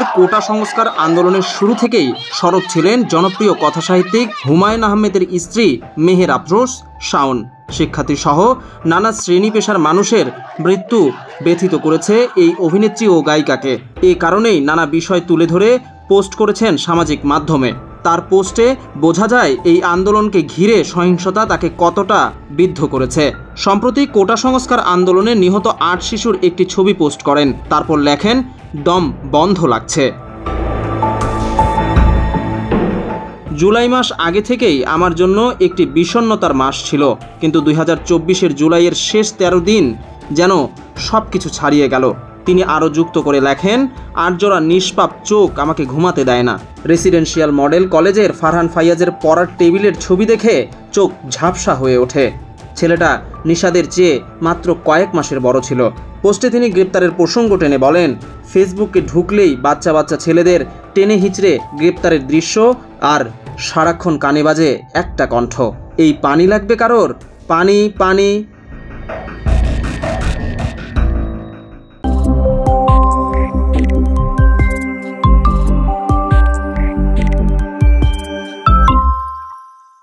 কোটা সংস্কার আন্দোলনের শুরু থেকেই সরব ছিলেন জনপ্রিয় কথাসাহিত্যিক হুমায়ুন আহমেদের স্ত্রী মেহের আফরোজ শাওন। শিক্ষার্থী সহ নানা শ্রেণী পেশার মানুষের মৃত্যু ব্যথিত করেছে এই অভিনেত্রী ও গায়িকাকে। এই কারণেই নানা বিষয় তুলে ধরে পোস্ট করেছেন সামাজিক মাধ্যমে। তার পোস্টে বোঝা যায় এই আন্দোলনকে ঘিরে সহিংসতা তাকে কতটা বিদ্ধ করেছে। সম্প্রতি কোটা সংস্কার আন্দোলনে নিহত ৮ শিশুর একটি ছবি পোস্ট করেন। তারপর লেখেন, দম বন্ধ লাগছে। জুলাই মাস আগে থেকেই আমার জন্য একটি বিষণ্ণতার মাস ছিল, কিন্তু 2024-এর জুলাইয়ের শেষ 13 দিন যেন সব কিছু ছাড়িয়ে গেল। তিনি আরও যুক্ত করে লেখেন, ৮ জোড়া নিষ্পাপ চোখ আমাকে ঘুমাতে দেয় না। রেসিডেন্সিয়াল মডেল কলেজের ফারহান ফাইয়াজের পড়ার টেবিলের ছবি দেখে চোখ ঝাপসা হয়ে ওঠে। ছেলেটা নিশাদের চেয়ে মাত্র কয়েক মাসের বড় ছিল। পোস্টে তিনি গ্রেপ্তারের প্রসঙ্গ টেনে বলেন, ফেসবুকে ঢুকলেই বাচ্চা বাচ্চা ছেলেদের টেনে হিঁচড়ে গ্রেপ্তারের দৃশ্য, আর সারাক্ষণ কানে বাজে একটা কণ্ঠ, এই পানি লাগবে কারোর, পানি পানি।